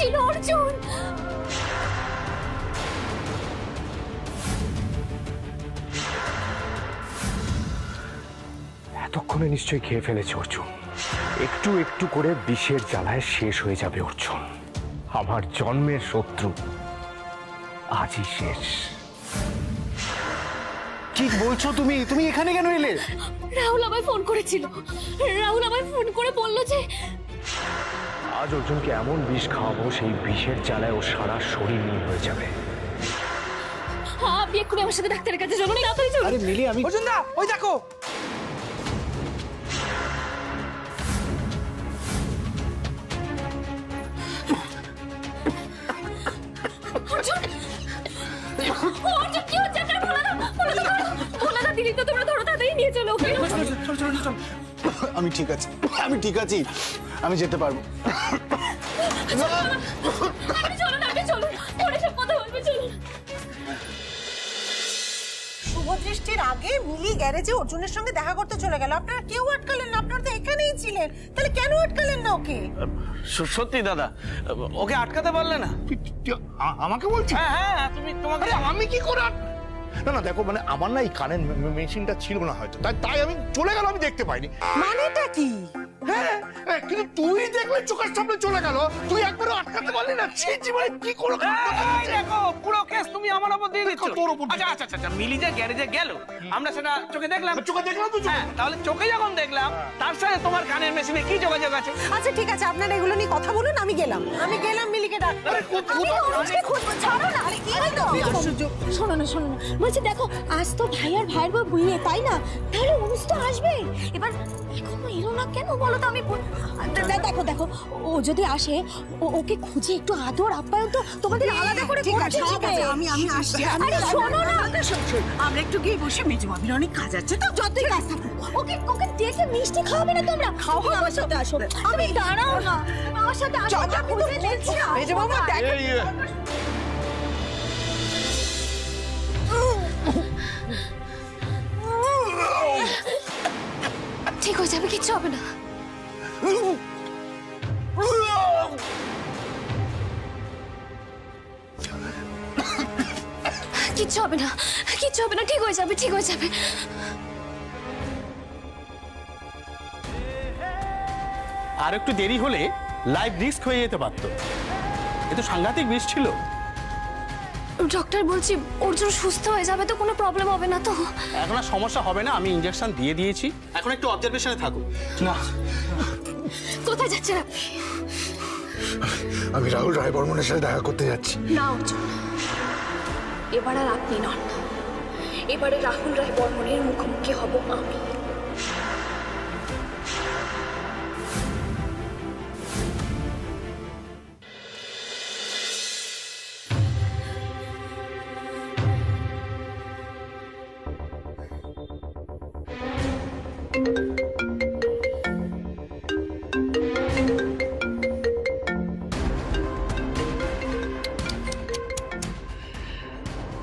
ছিল অর্জুন। এতক্ষণে নিশ্চয়ই খেয়ে ফেলেছে অর্জুন। একটু একটু করে বিষের জ্বালায় শেষ হয়ে যাবে অর্জুন। আমার জন্মের শত্রু আজই শেষ। কি বলছো তুমি? তুমি এখানে কেন এলে? রাহুল আমায় ফোন করেছিল। রাহুল আমায় ফোন করে বলল যে আজ অর্জুনকে এমন বিষ খাওয়াবো, সেই বিষের জ্বালায় ওর সারা শরীর নীল হয়ে যাবে। আপনি এক্ষুনি আমার সাথে ডাক্তারের কাছে চলুন। আরে মিলি, আমি অর্জুন দা ওই দেখো। অর্জুন, অর্জুন কি হচ্ছে আপনার? ভোলা দা দিলি তো, তোমরা ধরো, তাড়াতাড়ি নিয়ে চলো ওকে। আমি ঠিক আছি, আমি ঠিক আছি, আমি যেতে পারবো। আপনি চলুন, আপনি চলুন, পরে সব কথা বলবে, চলুন। শুভদৃষ্টির আগে মিলি গ্যারেজে অর্জুনের সঙ্গে দেখা করতে চলে গেল। আপনারা কেউ আটকালেন না, আপনারা তো এখানেই ছিলেন। তাহলে কেন আটকালেন না ওকে? সত্যি দাদা, ওকে আটকাতে পারলে না? আমাকে বলছি? হ্যাঁ, তুমি তোমাকে আমি কি করে না না দেখো, মানে আমার না এই কানের মেশিনটা ছিল না হয়তো, তাই আমি চলে গেল, আমি দেখতে পাইনি। মানেটা কি? হ্যাঁ, কিন্তু তুই দেখলে চোখের সামনে চলে গেল, তুই একবারও আটকাতে পারলি না। ছি ছি, মানে কি করে? দেখো, পুরো কেস তুমি আমার উপর দিয়ে দিচ্ছ। তোর উপর। আচ্ছা, মিলি যে গ্যারেজে গেল, আমরা সেটা চোখে দেখলাম। চোখে দেখলাম তো। হ্যাঁ, তাহলে চোখে যখন দেখলাম, তার সাথে তোমার কানের মেশিনে কি যোগাযোগ আছে? আচ্ছা ঠিক আছে, আপনারা এগুলো নিয়ে কথা বলুন, আমি গেলাম মিলিকে ডাকতে। ছাড়ো না, আরে কি হলো? শোনো না, বলছি দেখো, আজ তো ভাই আর ভাইয়ের বউ বিয়ে, তাই না? তাহলে অনুজ তো আসবে। এবার এখনো এলো না কেন বলো তো? আমি দেখো, ও যদি আসে, ওকে খুঁজে একটু আদর আপ্যায়ন তো তোমাদের আলাদা করে করতে হবে। আমি আসছি। আরে শোনো না, আমরা একটু গিয়ে বসে মেজো ভাবির অনেক কাজ আছে তো। যতই কাজ থাকুক, ওকে ডেকে মিষ্টি খাওয়াবে না তোমরা? খাওয়া আমার সাথে আসো। আমি দাঁড়াও না, আমার সাথে আসো। খুঁজে নিচ্ছি না। মেজো বাবা দেখো। ঠিক হয়ে যাবে, কিচ্ছু হবে না। কিচ্ছু হবে না, ঠিক হয়ে যাবে, আর একটু দেরি হলে লাইফ রিস্ক হয়ে যেতে পারতো। এ তো সাংঘাতিক বিষ ছিল। ডক্টর বলছি অর্জুন সুস্থ হয়ে যাবে তো, কোনো প্রবলেম হবে না তো? এখন আর সমস্যা হবে না, আমি ইনজেকশন দিয়ে দিয়েছি। এখন একটু অবজারভেশনে থাকুক। না, কোথায় যাচ্ছেন আপনি? আমি রাহুল রায় বর্মনের সাথে দেখা করতে যাচ্ছি। না অর্জুন, এবার আর আপনি নন, এবারে রাহুল রায় বর্মনের মুখোমুখি হব আমি।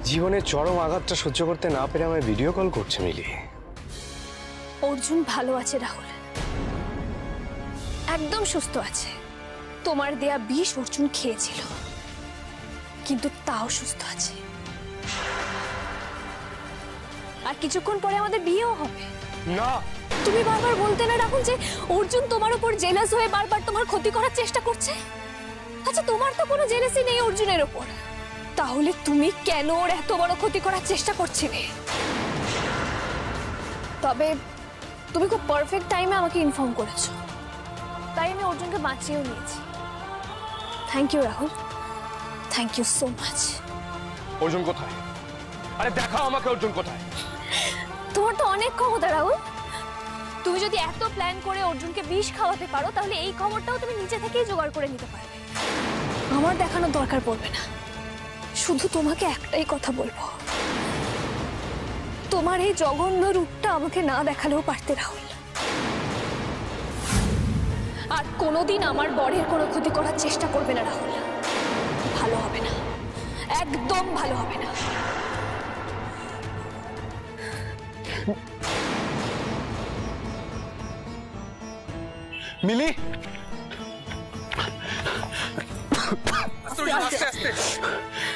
জীবনের চরম আঘাতটা সহ্য করতে না পেরে আমায় ভিডিও কল করছে মিলি। অর্জুন ভালো আছে রাহুল, একদম সুস্থ আছে। তোমার দেয়া বিষ অর্জুন খেয়েছিল, কিন্তু তাও সুস্থ আছে। আর কিছুক্ষণ পরে আমাদের বিয়েও হবে। না, তুমি বারবার বলতে না রাহুল যে অর্জুন তোমার উপর জেলাস হয়ে বারবার তোমার ক্ষতি করার চেষ্টা করছে। আচ্ছা, তোমার তো কোনো জেলাসি নেই অর্জুনের ওপর, তাহলে তুমি কেন ওর এত বড় ক্ষতি করার চেষ্টা করছিলে? তবে তুমি খুব পারফেক্ট টাইমে আমাকে ইনফর্ম করেছো, তাই আমি অর্জুনকে বাঁচিয়েও নিয়েছি। Thank you Rahul, thank you so much. Arjun কোথায়? আরে দেখাও আমাকে, অর্জুন কোথায়? তোমার তো অনেক ক্ষমতা রাহুল, তুমি যদি এত প্ল্যান করে অর্জুনকে বিষ খাওয়াতে পারো, তাহলে এই খবরটাও তুমি নিচে থেকেই জোগাড় করে নিতে পারবে। আমার দেখানোর দরকার পড়বে না। শুধু তোমাকে একটাই কথা বলবো, তোমার এই জঘন্য রূপটা আমাকে না দেখালেও পারতে রাহুল। আর কোনোদিন আমার বরের কোনো ক্ষতি করার চেষ্টা করবে না রাহুল, ভালো হবে না, একদম ভালো হবে না। মিলি,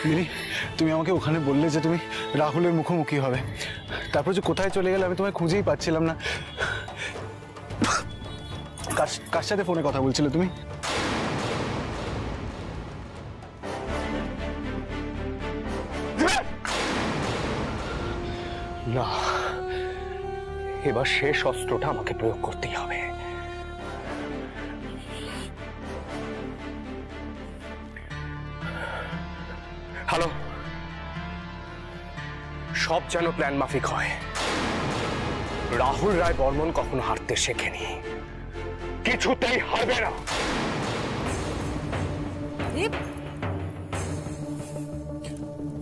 মিলি, তুমি আমাকে ওখানে বললে যে তুমি রাহুলের মুখোমুখি হবে, তারপর যে কোথায় চলে গেলে আমি তোমায় খুঁজেই পাচ্ছিলাম না। কার সাথে ফোনে কথা বলছিলে তুমি? না, এবার শেষ অস্ত্রটা আমাকে প্রয়োগ করতেই হবে। হ্যালো, সব যেন প্ল্যান মাফিক হয়। রাহুল রায় বর্মন কখনো হারতে শেখেনি, কিছুতেই হারবে না।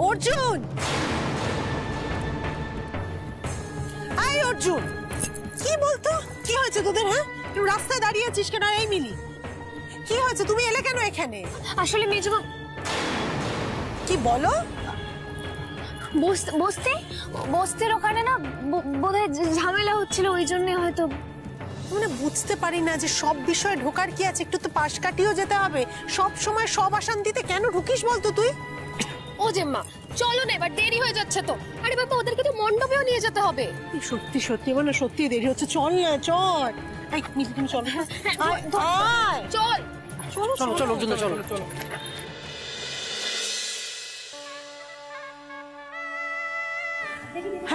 অর্জুন, আই অর্জুন, কি বলতো? কি হয়েছে তোদের? হ্যাঁ, তুই রাস্তায় দাঁড়িয়ে আছিস কেন? এই মিলি, কি হয়েছে? তুমি এলে কেন এখানে? আসলে মেজমা কি বলো? বস্তির ওখানে না বোধহয় ঝামেলা হচ্ছিল, ওই জন্য হয়তো। মানে বুঝতে পারি না যে সব বিষয়ে ঢোকার কি আছে, একটু তো পাশ কাটিয়েও যেতে হবে। সব সময় সব অশান্তিতে কেন ঢুকিস বলতো তুই? ও জেম্মা, চলো না, এবার দেরি হয়ে যাচ্ছে তো। আরে বাবা, ওদেরকে তো মণ্ডপেও নিয়ে যেতে হবে। সত্যি সত্যি বলো, সত্যি দেরি হচ্ছে। চল না, চল। এই মিলি, তুমি চলো। চল চলো চলো চলো চলো চলো চলো।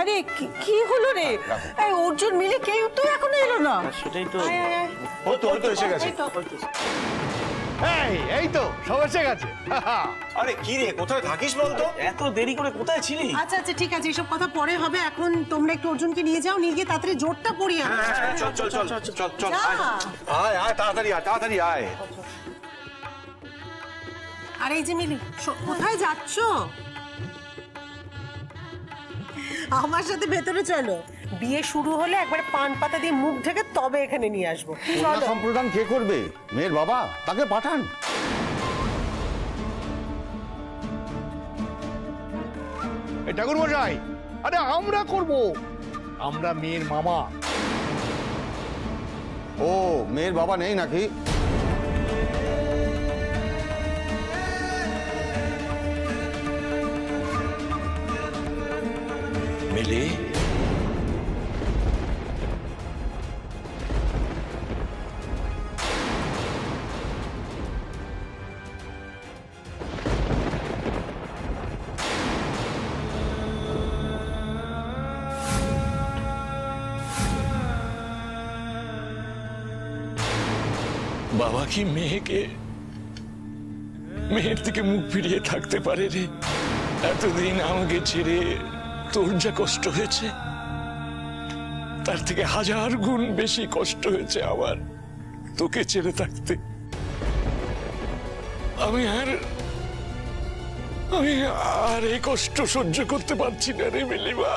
আরে কি হলো রে? এই অর্জুন, মিলি কেউ তো এখনো এলো না। সেটাই তো। ও তো এসে গেছে। এই তো সব এসে গেছে। আরে কি রে, কোথায় থাকিস বলতো? এত দেরি করে কোথায় ছিলি? আচ্ছা আচ্ছা, ঠিক আছে, এসব কথা পরে হবে। এখন তোমরা একটু অর্জুনকে নিয়ে যাও, নিয়ে গিয়ে তাড়াতাড়ি জোরটা পড়িয়ে আনো। চল চল চল চল চল, যা। আয় আয়, তাড়াতাড়ি আয়, তাড়াতাড়ি আয়। আরে এই যে মিলি, কোথায় যাচ্ছ? আমার সাথে ভেতরে চলো। বিয়ে শুরু হলে একবার পান পাতা দিয়ে মুখ ঢেকে তবে এখানে নিয়ে আসবো। কন্যা সম্প্রদান কে করবে? মেয়ের বাবা, তাকে পাঠান। ঠাকুর মশাই, আরে আমরা করব, আমরা মেয়ের মামা। ও, মেয়ের বাবা নেই নাকি? মিলি, বাবা কি মেয়ের থেকে মুখ ফিরিয়ে থাকতে পারে রে? এতদিন আমাকে ছেড়ে তোর যা কষ্ট হয়েছে, তার থেকে 1000 গুণ বেশি কষ্ট হয়েছে আমার তোকে ছেড়ে থাকতে। আমি আর এই কষ্ট সহ্য করতে পারছি না রে মিলিমা।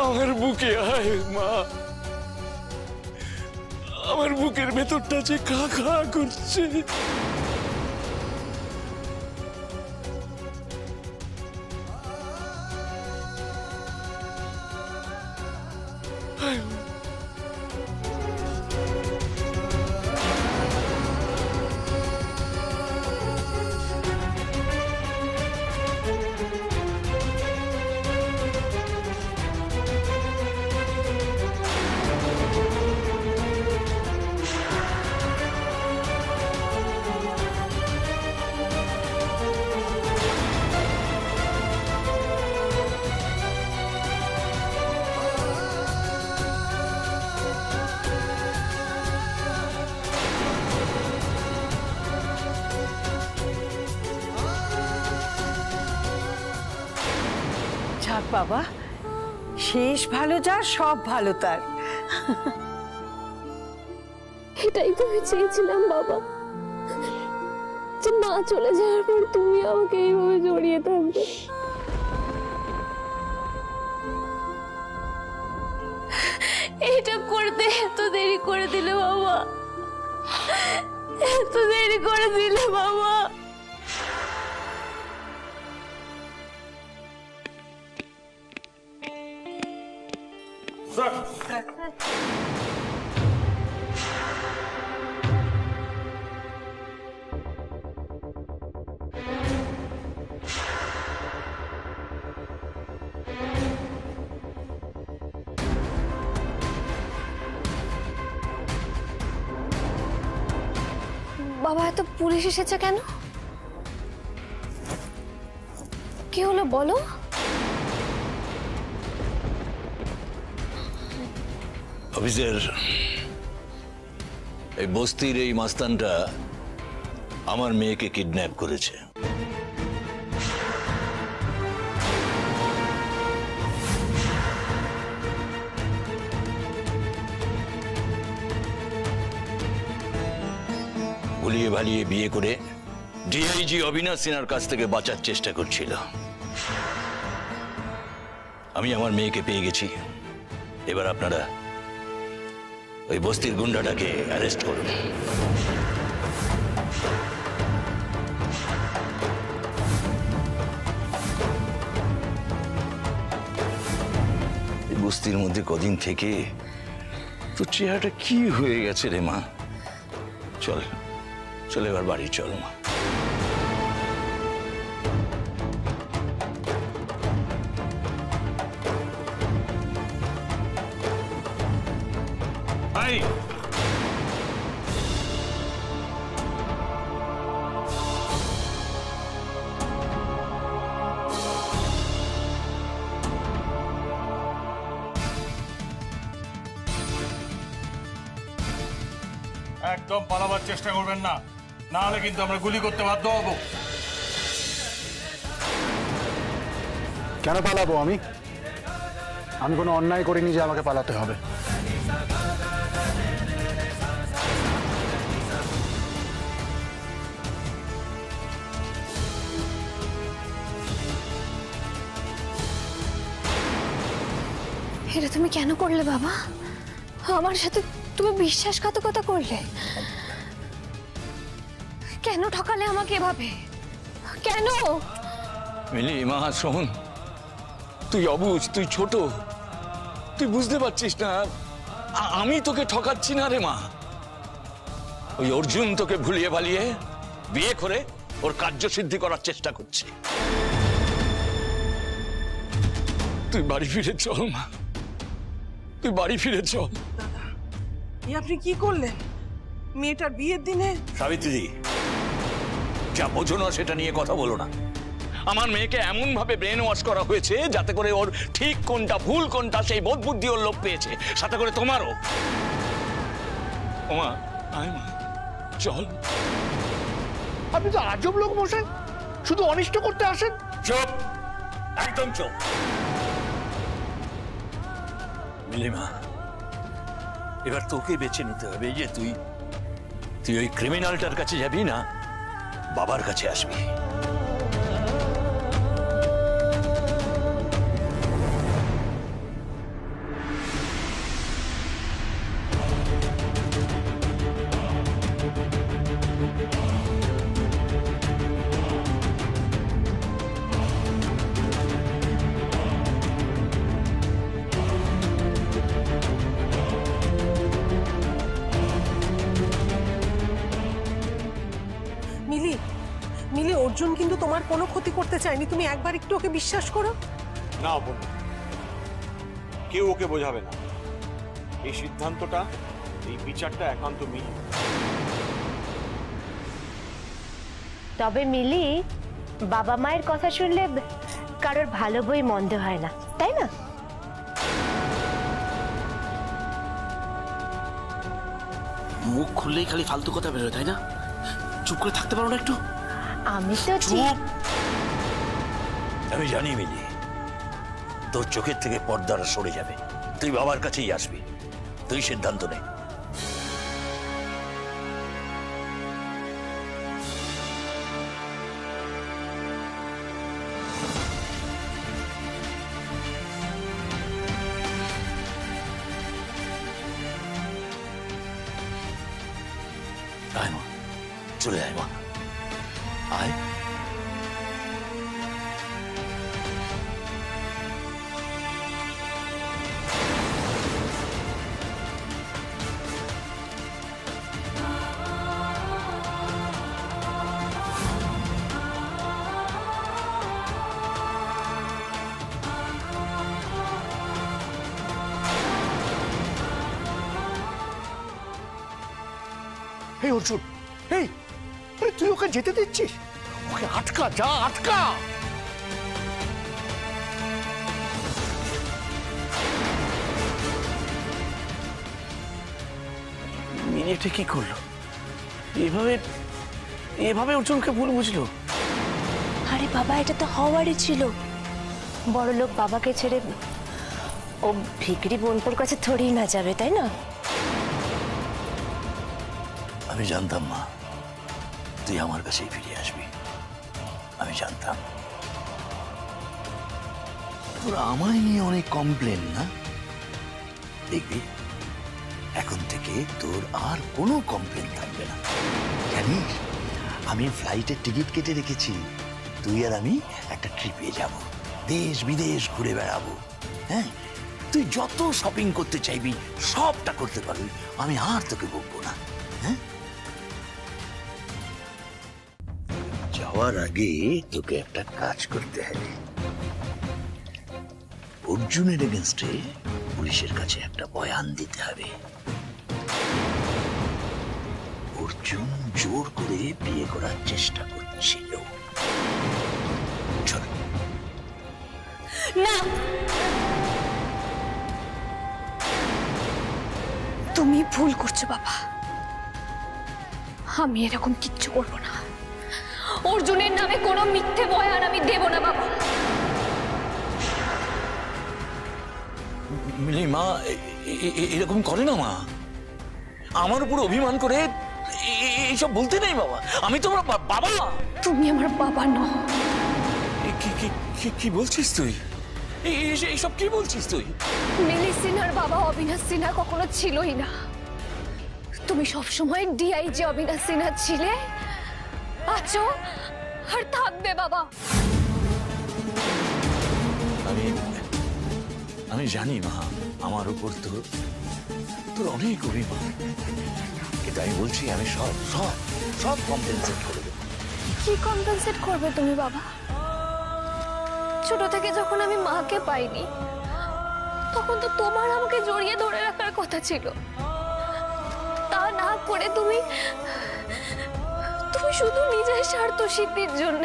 আমার বুকে আয় মা, আমার বুকের ভেতরটা যে খা খা করছে। যাক বাবা, শেষ ভালো যার সব ভালো তার। এটাই তো আমি চেয়েছিলাম বাবা, যে মা চলে যাওয়ার পর তুমি আমাকে এইভাবে জড়িয়ে থাকবে। এটা করতে এত দেরি করে দিলে বাবা, এত দেরি করে দিলে বাবা। বাবা এত পুলিশ এসেছে কেন? কি হলো বলো? অফিসার, এই বস্তির এই মাস্তানটা আমার মেয়েকে কিডন্যাপ করেছে। ভুলিয়ে ভালিয়ে বিয়ে করে ডিআইজি অবিনাশ সিনহার কাছ থেকে বাঁচার চেষ্টা করছিল। আমি আমার মেয়েকে পেয়ে গেছি। এবার আপনারা ওই বস্তির গুন্ডাটাকে অ্যারেস্ট করুন। এই বস্তির মধ্যে কদিন থেকে তোর চেহারাটা কি হয়ে গেছে রে মা? চল চল, এবার বাড়ি চল মা। একদম পালাবার চেষ্টা করবেন না, না হলে কিন্তু আমরা গুলি করতে বাধ্য হব। কেন পালাবো? আমি কোনো অন্যায় করিনি যে আমাকে পালাতে হবে। এটা তুমি কেন করলে বাবা? আমার সাথে তুমি বিশ্বাসঘাতকতা করলে কেন? ঠকালে আমাকে এভাবে কেন? মিলি মা শোন, তুই অবুঝ, তুই ছোট, তুই বুঝতে পারছিস না আমি তোকে ঠকাচ্ছি না রে মা। ওই অর্জুন তোকে ভুলিয়ে ভালিয়ে বিয়ে করে ওর কার্যসিদ্ধি করার চেষ্টা করছে। তুই বাড়ি ফিরে চল মা, তুই বাড়ি ফিরে চল। আপনি কি করলেন মেয়েটার বিয়ের দিনে? সাবিত্রী, যা বোঝো না সেটা নিয়ে কথা বলো না। আমার মেয়েকে এমন ভাবে ব্রেন ওয়াশ করা হয়েছে যাতে করে ওর ঠিক কোনটা ভুল কোনটা সেই বোধ বুদ্ধি ওর লোপ পেয়েছে, সাথে করে তোমারও। ওমা আয় মা, চল। আপনি তো আজব লোক মশাই, শুধু অনিষ্ট করতে আসেন। চুপ, একদম চুপ। মিলিমা, এবার তোকে বেছে নিতে হবে যে তুই ওই ক্রিমিনালটার কাছে যাবি না বাবার কাছে আসবি। মিলি, অর্জুন কিন্তু তোমার কোনো ক্ষতি করতে চায়নি, তুমি একবার একটু ওকে বিশ্বাস করো না বোন, কেউ ওকে বোঝাবে না। এই সিদ্ধান্তটা, এই বিচারটা একান্ত মিলি। তবে মিলি, বাবা মায়ের কথা শুনলে কারোর ভালো বই মন্দ হয় না, তাই না? মুখ খুললেই খালি ফালতু কথা বেরোয়, তাই না? চুপ করে থাকতে পারো না একটু? আমি তো চুপ। আমি জানি মিলি, তোর চোখের থেকে পর্দাটা সরে যাবে, তুই বাবার কাছেই আসবি। তুই সিদ্ধান্ত নে। আয় মা, চলে আয় মা, আয়। এই অর্জুন, এই তুই ওকে যেতে দিচ্ছিস? ওকে আটকা, যা আটকা। মিনিটে কি করলো? এভাবে এভাবে অর্জুনকে ভুল বুঝলো? আরে বাবা, এটা তো হওয়ারই ছিল। বড়লোক বাবাকে ছেড়ে ও ভিখারি বোনপোর কাছে থোড়ি না যাবে, তাই না? আমি জানতাম মা, তুই আমার কাছেই ফিরে আসবি। আমি জানতাম তোর আমায় নিয়ে অনেক কমপ্লেন না? দেখবি এখন থেকে তোর আর কোনো কমপ্লেন থাকবে না। জানিস, আমি ফ্লাইটের টিকিট কেটে রেখেছি। তুই আর আমি একটা ট্রিপে যাব, দেশ বিদেশ ঘুরে বেড়াবো। হ্যাঁ, তুই যত শপিং করতে চাইবি সবটা করতে পারবি, আমি আর তোকে বকবো না। হ্যাঁ, যাওয়ার আগে তোকে একটা কাজ করতে হবে। অর্জুনের এগেনস্টে পুলিশের কাছে একটা বয়ান দিতে হবে। অর্জুন জোর করে বিয়ে করার চেষ্টা করছিল। চল। না, তুমি ভুল করছো বাবা। আমি এরকম কিচ্ছু করবো না। অর্জুনের নামে কোনো মিথ্যে বয়ান আমি দেব না বাবা। মিলি, মা এরকম করে না। মা আমার উপর অভিমান করে এইসব বলতে নেই বাবা। আমি তোমার বাবা। তুমি আমার বাবা নও। কি বলছিস তুই? এইসব কি বলছিস তুই? মিলি সিনহার বাবা অবিনাশ সিনহা কখনো ছিলই না। তুমি সবসময় ডিআইজি অবিনাশ সিনহা ছিলে, আছো আর থাকবে বাবা। আমি জানি মা, আমার উপর তোর অনেক অভিমান, কিন্তু আমি বলছি আমি সব সব সব কম্পেনসেট করে দেবো। কি কম্পেনসেট করবে তুমি বাবা? ছোট থেকে যখন আমি মাকে পাইনি, তখন তো তোমার আমাকে জড়িয়ে ধরে রাখার কথা ছিল। তা না করে তুমি শুধু নিজের স্বার্থ সিদ্ধির জন্য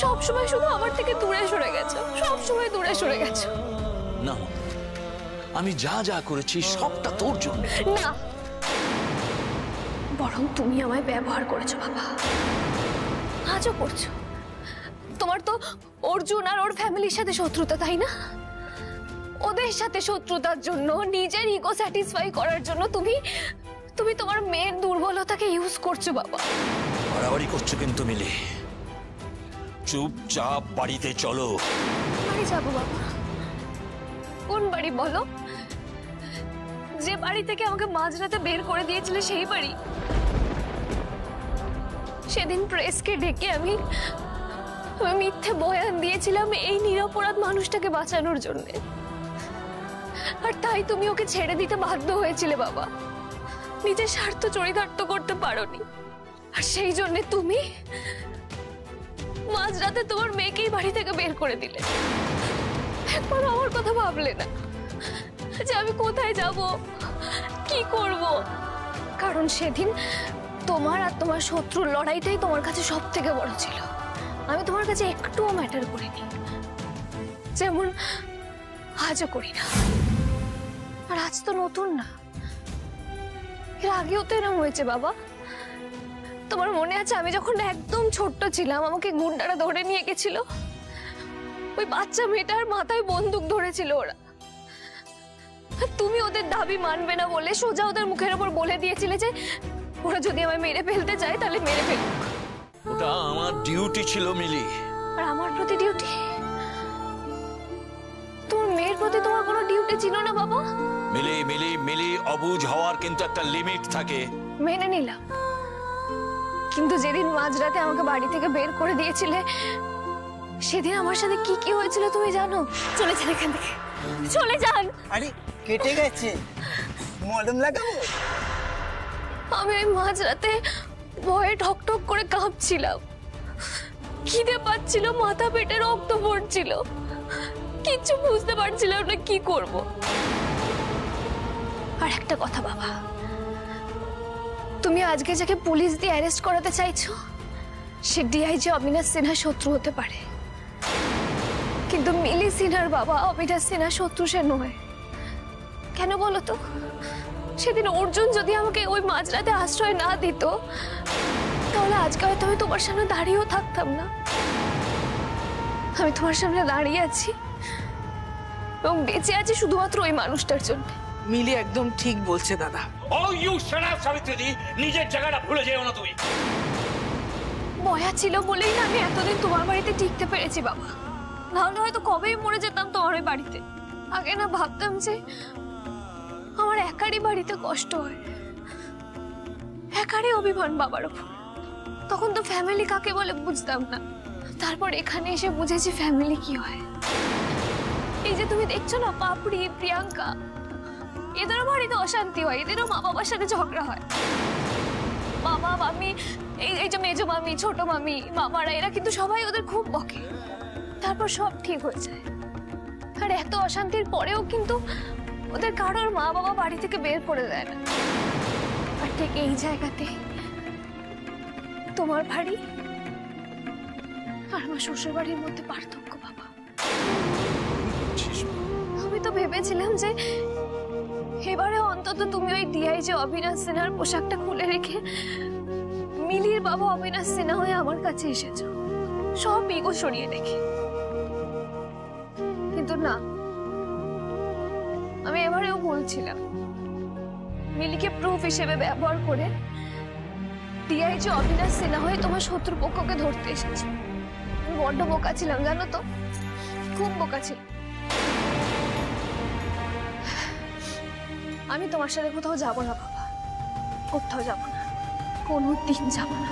সবসময় শুধু আমার থেকে দূরে সরে গেছো, সবসময় দূরে সরে গেছো। না, আমি যা যা করেছি সবটা তোর জন্য না, বরং তুমি আমায় ব্যবহার করেছো বাবা। আজও করছো। তোমার তো অর্জুন আর ওর ফ্যামিলির সাথে শত্রুতা, তাই না? ওদের সাথে শত্রুতার জন্য, নিজের ইগো স্যাটিসফাই করার জন্য তুমি তোমার মেয়ের দুর্বলতাকে ইউজ করছো বাবা। বাড়াবাড়ি করছো কিন্তু মিলি। চুপচাপ বাড়িতে চলো। বাড়ি যাবো বাবা? কোন বাড়ি বলো? যে বাড়ি থেকে আমাকে মাঝরাতে বের করে দিয়েছিলে সেই বাড়ি? সেদিন প্রেসকে ডেকে আমি মিথ্যে বয়ান দিয়েছিলাম এই নিরপরাধ মানুষটাকে বাঁচানোর জন্য, আর তাই তুমি ওকে ছেড়ে দিতে বাধ্য হয়েছিলে বাবা। নিজের স্বার্থ চরিতার্থ করতে পারোনি, আর সেই জন্য তুমি মাঝরাতে তোমার মেয়েকেই বাড়ি থেকে বের করে দিলে। একবার আমার কথা ভাবলে না যে আমি কোথায় যাব, কি করব? কারণ সেদিন তোমার আর তোমার শত্রুর লড়াইটাই তোমার কাছে সব থেকে বড় ছিল। আমি তোমার কাছে একটুও ম্যাটার করিনি, যেমন আজও করি না। আর আজ তো নতুন না, এর আগেও তো এরকম হয়েছে বাবা। তোমার মনে আছে আমি যখন একদম ছোট্ট ছিলাম আমাকে গুন্ডারা ধরে নিয়ে গেছিল? ওই বাচ্চা মেয়েটার মাথায় বন্দুক ধরেছিল ওরা। তুমি ওদের দাবি মানবে না বলে সোজা ওদের মুখের উপর বলে দিয়েছিলে যে ওরা যদি আমায় মেরে ফেলতে চায় তাহলে মেরে ফেলুক। ওটা আমার ডিউটি ছিল মিলি। আর আমার প্রতি ডিউটি? তোমার মেয়ের প্রতি তোমার কোনো ডিউটি ছিল না বাবা? মিলি মিলি মিলি, অবুঝ হওয়ার কিন্তু একটা লিমিট থাকে। মেনে নিলাম, কিন্তু যেদিন মাঝরাতে আমাকে বাড়ি থেকে বের করে দিয়েছিলে সেদিন আমার সাথে কি কি হয়েছিল তুমি জানো? চলে যান এখান থেকে, চলে যান। আরে কেটে গেছে, মলম লাগাবো? আমি ওই মাঝরাতে ভয়ে ঠক ঠক করে কাঁপছিলাম, খিদে পাচ্ছিল, মাথা পেটে রক্ত পড়ছিল, কিচ্ছু বুঝতে পারছিলাম না কি করব। আর একটা কথা বাবা, তুমি আজকে যাকে পুলিশ দিয়ে অ্যারেস্ট করাতে চাইছো সে ডিআইজি অবিনাশ সিনহার শত্রু হতে পারে, কিন্তু মিলি সিনহার বাবা অবিনাশ সিনহার শত্রু সে নয়। কেন বলো তো? সেদিন অর্জুন যদি আমাকে ওই মাঝরাতে আশ্রয় না দিত তাহলে আজকে হয়তো আমি তোমার সামনে দাঁড়িয়েও থাকতাম না। আমি তোমার সামনে দাঁড়িয়ে আছি এবং বেঁচে আছি শুধুমাত্র ওই মানুষটার জন্য। মিলি একদম ঠিক বলছে দাদা। ও ইউ শাট আপ সাবিত্রী, নিজের জায়গাটা ভুলে যেও না তুমি। বয়া ছিল বলেই না আমি এতদিন তোমার বাড়িতে টিকতে পেরেছি বাবা, নাহলে হয়তো কবেই মরে যেতাম তোমার ওই বাড়িতে। আগে না ভাবতাম যে আমার একারই বাড়িতে কষ্ট হয়, একারই অভিমান বাবার উপর। তখন তো ফ্যামিলি কাকে বলে বুঝতাম না, তারপর এখানে এসে বুঝেছি ফ্যামিলি কি হয়। এই যে তুমি দেখছো না পাপড়ি, প্রিয়াঙ্কা, এদেরও বাড়িতে অশান্তি হয়, এদেরও মা বাবার সাথে ঝগড়া হয়। বাবা মামি, এই যে মেজো মামি, ছোট মামি, মামারা, এরা কিন্তু সবাই ওদের খুব বকে, তারপর সব ঠিক হয়ে যায়। আর এত অশান্তির পরেও কিন্তু ওদের কারোর মা বাবা বাড়ি থেকে বের করে দেয় না। আর ঠিক এই জায়গাতে তোমার বাড়ি আর আমার শ্বশুর বাড়ির মধ্যে পার্থক্য বাবা। আমি তো ভেবেছিলাম যে এবারে অন্তত তুমি ওই ডিআইজি অবিনাশ সিনহার পোশাকটা খুলে রেখে মিলির বাবা অবিনাশ সিনহা হয়ে আমার কাছে এসেছো, সব ইগো সরিয়ে রেখে। কিন্তু না, আমি এবারেও বলছিলাম মিলিকে প্রুফ হিসেবে ব্যবহার করে ডিআইজি অবিনাশ সিনহা হয়ে তোমার শত্রুপক্ষকে ধরতে এসেছি। আমি বড্ড বোকা ছিলাম জানো তো, খুব বোকা ছিলাম। আমি তোমার সাথে কোথাও যাবো না বাবা, কোথাও যাবো না, কোনোদিন যাবো না।